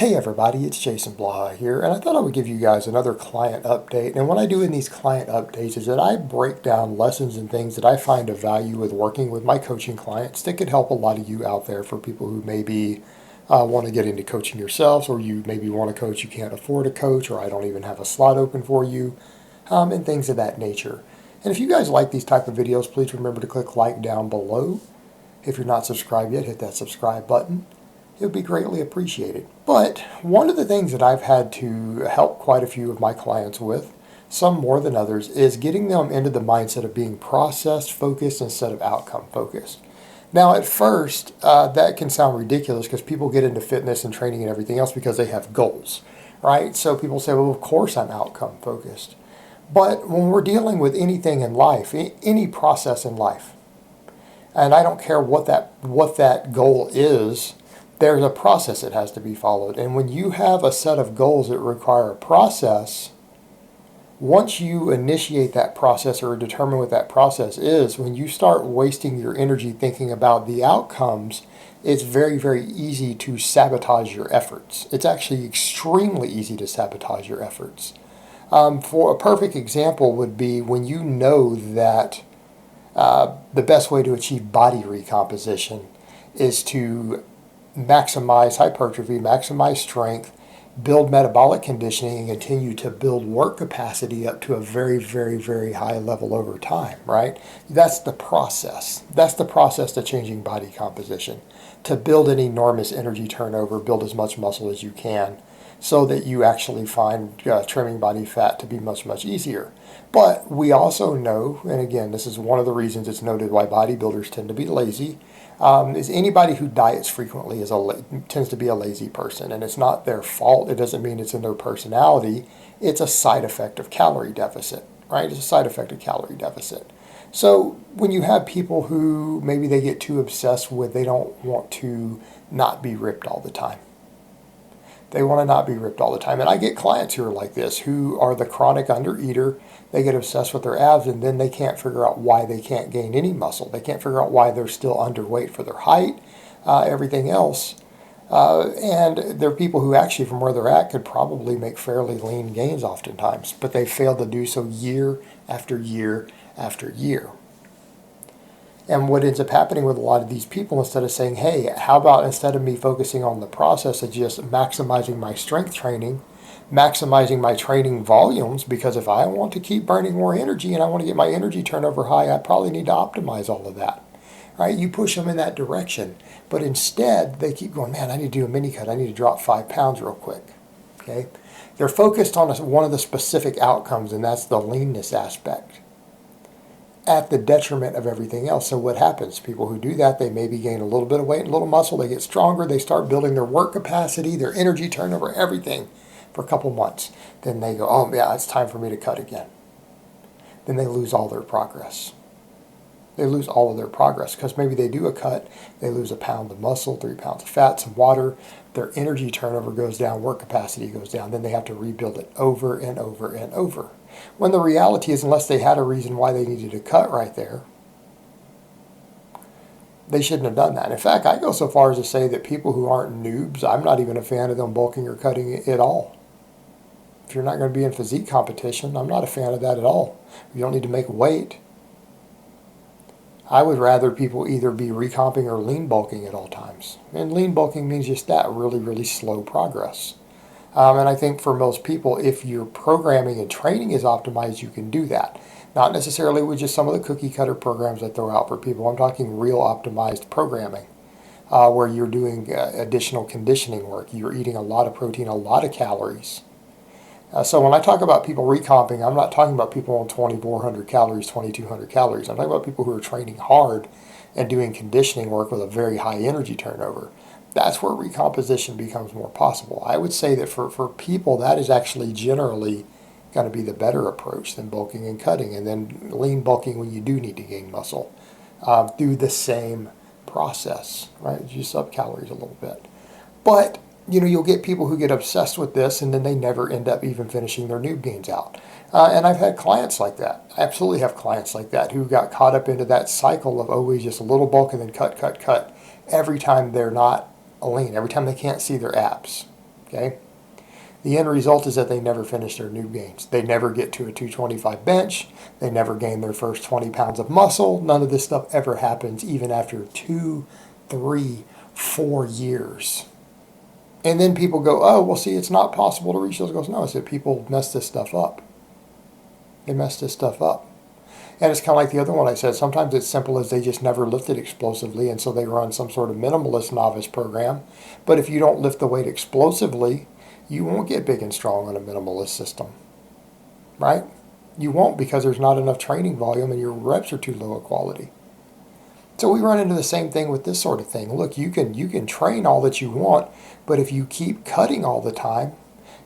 Hey everybody, it's Jason Blaha here, and I thought I would give you guys another client update. And what I do in these client updates is that I break down lessons and things that I find of value with working with my coaching clients that could help a lot of you out there for people who maybe want to get into coaching yourselves, or you maybe want to coach, you can't afford a coach, or I don't even have a slot open for you, and things of that nature. And if you guys like these type of videos, please remember to click like down below. If you're not subscribed yet, hit that subscribe button. It would be greatly appreciated. But one of the things that I've had to help quite a few of my clients with, some more than others, is getting them into the mindset of being process focused instead of outcome focused. Now, at first, that can sound ridiculous because people get into fitness and training and everything else because they have goals, right? So people say, well, of course I'm outcome focused. But when we're dealing with anything in life, any process in life, and I don't care what that goal is, there's a process that has to be followed. And when you have a set of goals that require a process, once you initiate that process or determine what that process is, when you start wasting your energy thinking about the outcomes, it's very, very easy to sabotage your efforts. It's actually extremely easy to sabotage your efforts. For a perfect example would be when you know that the best way to achieve body recomposition is to maximize hypertrophy, maximize strength, build metabolic conditioning, and continue to build work capacity up to a very, very, very high level over time, right? That's the process. That's the process to changing body composition. To build an enormous energy turnover, build as much muscle as you can so that you actually find trimming body fat to be much, much easier. But we also know, and again, this is one of the reasons it's noted why bodybuilders tend to be lazy, is anybody who diets frequently tends to be a lazy person, and it's not their fault. It doesn't mean it's in their personality. It's a side effect of calorie deficit, right? It's a side effect of calorie deficit. So when you have people who maybe they get too obsessed with, they don't want to not be ripped all the time. They want to not be ripped all the time. And I get clients who are like this, who are the chronic undereater. They get obsessed with their abs, and then they can't figure out why they can't gain any muscle. They can't figure out why they're still underweight for their height, everything else. And there are people who actually, from where they're at, could probably make fairly lean gains oftentimes, but they fail to do so year after year after year. And what ends up happening with a lot of these people, instead of saying, hey, how about instead of me focusing on the process of just maximizing my strength training, maximizing my training volumes, because if I want to keep burning more energy and I want to get my energy turnover high, I probably need to optimize all of that. Right? You push them in that direction. But instead, they keep going, man, I need to do a mini cut. I need to drop 5 pounds real quick. Okay? They're focused on one of the specific outcomes, and that's the leanness aspect, at the detriment of everything else. So what happens? People who do that, they maybe gain a little bit of weight and a little muscle, they get stronger, they start building their work capacity, their energy turnover, everything for a couple months. Then they go, oh yeah, it's time for me to cut again. Then they lose all their progress. They lose all of their progress because maybe they do a cut, they lose a pound of muscle, 3 pounds of fat, some water, their energy turnover goes down, work capacity goes down, then they have to rebuild it over and over and over. When the reality is, unless they had a reason why they needed to cut right there, they shouldn't have done that. In fact, I go so far as to say that people who aren't noobs, I'm not even a fan of them bulking or cutting at all. If you're not going to be in physique competition, I'm not a fan of that at all. You don't need to make weight. I would rather people either be recomping or lean bulking at all times. And lean bulking means just that, really, really slow progress. And I think for most people, if your programming and training is optimized, you can do that. Not necessarily with just some of the cookie cutter programs I throw out for people. I'm talking real optimized programming where you're doing additional conditioning work. You're eating a lot of protein, a lot of calories. So when I talk about people recomping, I'm not talking about people on 2,400 calories, 2,200 calories. I'm talking about people who are training hard and doing conditioning work with a very high energy turnover. That's where recomposition becomes more possible. I would say that for people, that is actually generally going to be the better approach than bulking and cutting, and then lean bulking when you do need to gain muscle through the same process, right? Just up calories a little bit. But you'll get people who get obsessed with this, and then they never end up even finishing their noob gains out. And I've had clients like that. I absolutely have clients like that who got caught up into that cycle of always just a little bulk and then cut every time they're not lean, every time they can't see their abs. Okay? The end result is that they never finish their noob gains. They never get to a 225 bench. They never gain their first 20 pounds of muscle. None of this stuff ever happens even after 2, 3, 4 years. And then people go, oh, well, see, it's not possible to reach those goals. No, it's that people mess this stuff up. They mess this stuff up. And it's kind of like the other one I said. Sometimes it's simple as they just never lifted explosively, and so they run some sort of minimalist novice program. But if you don't lift the weight explosively, you won't get big and strong on a minimalist system, right? You won't, because there's not enough training volume and your reps are too low of quality. So we run into the same thing with this sort of thing. Look, you can train all that you want, but if you keep cutting all the time,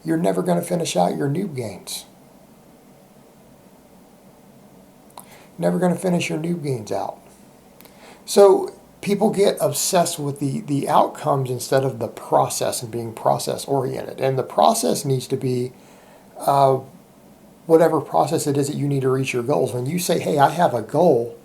you're never going to finish out your noob gains. Never going to finish your noob gains out. So people get obsessed with the outcomes instead of the process and being process oriented. And the process needs to be whatever process it is that you need to reach your goals. When you say, hey, I have a goal,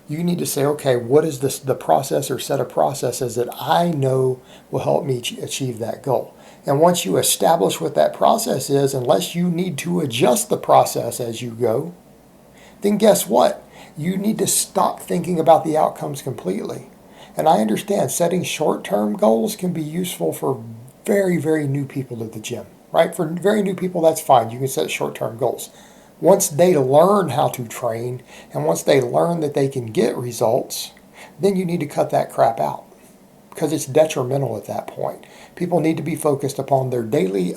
you need to say, okay, what is the process or set of processes that I know will help me achieve that goal? And once you establish what that process is, unless you need to adjust the process as you go, then guess what? You need to stop thinking about the outcomes completely. And I understand setting short-term goals can be useful for very, very new people to the gym, right? For very new people, that's fine. You can set short-term goals. Once they learn how to train, and once they learn that they can get results, then you need to cut that crap out, because it's detrimental at that point. People need to be focused upon their daily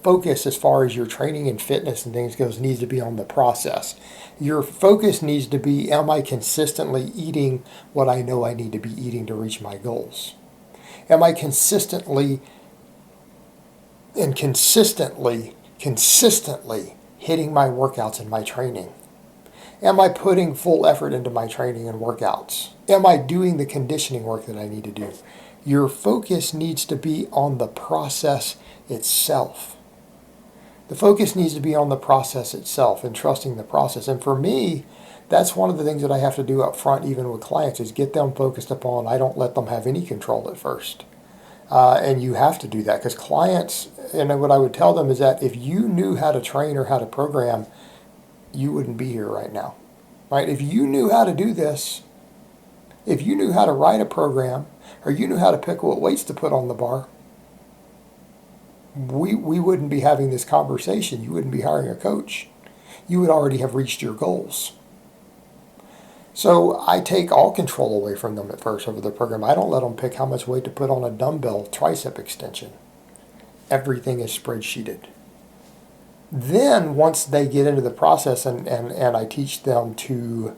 focus as far as your training and fitness and things goes, needs to be on the process. Your focus needs to be, am I consistently eating what I know I need to be eating to reach my goals? Am I consistently hitting my workouts and my training? Am I putting full effort into my training and workouts? Am I doing the conditioning work that I need to do? Your focus needs to be on the process itself. The focus needs to be on the process itself and trusting the process. And for me, that's one of the things that I have to do up front, even with clients, is get them focused upon, I don't let them have any control at first. And you have to do that, because clients, and what I would tell them is that if you knew how to train or how to program, you wouldn't be here right now, right? If you knew how to do this, if you knew how to write a program, or you knew how to pick what weights to put on the bar, we wouldn't be having this conversation. You wouldn't be hiring a coach. You would already have reached your goals. So I take all control away from them at first over the program. I don't let them pick how much weight to put on a dumbbell tricep extension. Everything is spreadsheeted. Then once they get into the process and I teach them to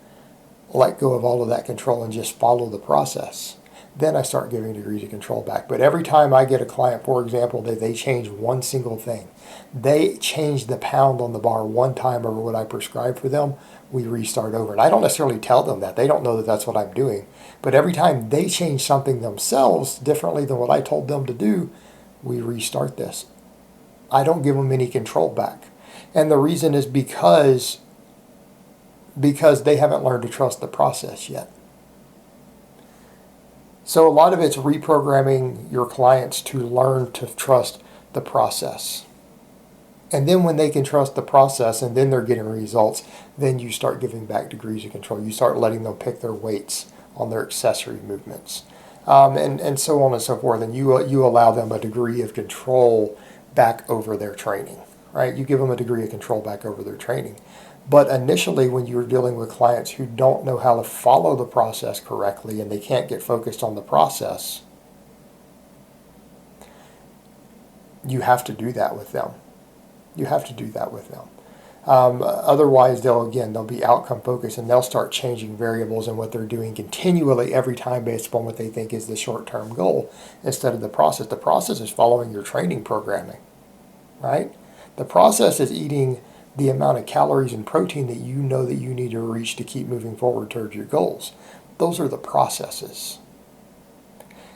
let go of all of that control and just follow the process, then I start giving degrees of control back. But every time I get a client, for example, that they change one single thing, they change the pound on the bar one time over what I prescribe for them, we restart over. And I don't necessarily tell them that. They don't know that that's what I'm doing. But every time they change something themselves differently than what I told them to do, we restart this. I don't give them any control back. And the reason is because they haven't learned to trust the process yet. So a lot of it's reprogramming your clients to learn to trust the process. And then when they can trust the process and then they're getting results, then you start giving back degrees of control. You start letting them pick their weights on their accessory movements, and so on and so forth. And you allow them a degree of control back over their training, right? You give them a degree of control back over their training. But initially, when you're dealing with clients who don't know how to follow the process correctly and they can't get focused on the process, you have to do that with them. You have to do that with them. Otherwise, they'll be outcome focused and they'll start changing variables in what they're doing continually every time based upon what they think is the short-term goal instead of the process. The process is following your training programming, right? The process is eating the amount of calories and protein that you know that you need to reach to keep moving forward towards your goals. Those are the processes.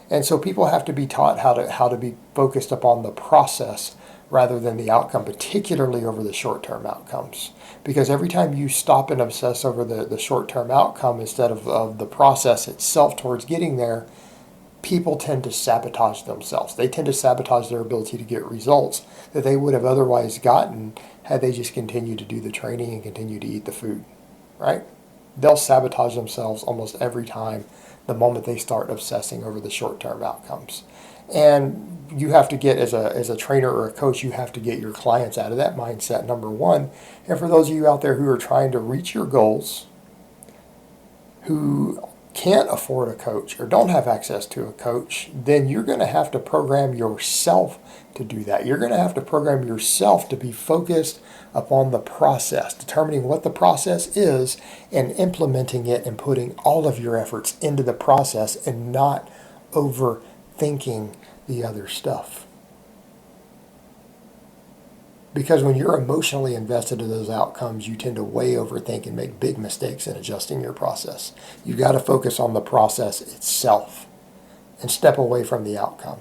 And so people have to be taught how to be focused upon the process rather than the outcome, particularly over the short-term outcomes. Because every time you stop and obsess over the short-term outcome instead of the process itself towards getting there, people tend to sabotage themselves. They tend to sabotage their ability to get results that they would have otherwise gotten had they just continued to do the training and continue to eat the food, right? They'll sabotage themselves almost every time the moment they start obsessing over the short-term outcomes. And you have to get, as a trainer or a coach, you have to get your clients out of that mindset, number one. And for those of you out there who are trying to reach your goals, who can't afford a coach or don't have access to a coach, then you're going to have to program yourself to do that. You're going to have to program yourself to be focused upon the process, determining what the process is and implementing it and putting all of your efforts into the process and not overthinking the other stuff. Because when you're emotionally invested in those outcomes, you tend to way overthink and make big mistakes in adjusting your process. You've got to focus on the process itself and step away from the outcome.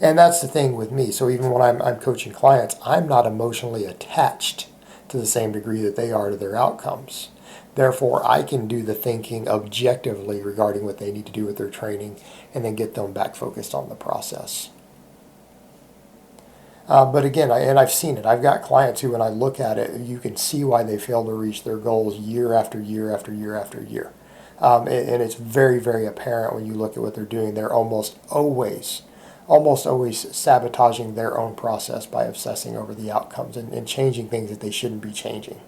And that's the thing with me. So even when I'm coaching clients, I'm not emotionally attached to the same degree that they are to their outcomes. Therefore, I can do the thinking objectively regarding what they need to do with their training and then get them back focused on the process. But again, I've seen it. I've got clients who, when I look at it, you can see why they fail to reach their goals year after year after year after year. And it's very, very apparent when you look at what they're doing. They're almost always sabotaging their own process by obsessing over the outcomes and changing things that they shouldn't be changing.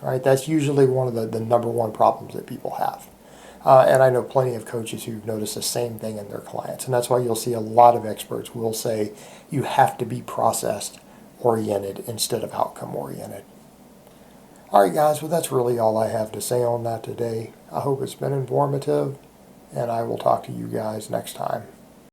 All right, that's usually one of the number one problems that people have. And I know plenty of coaches who've noticed the same thing in their clients. And that's why you'll see a lot of experts will say you have to be process oriented instead of outcome oriented. All right, guys, well, that's really all I have to say on that today. I hope it's been informative, and I will talk to you guys next time.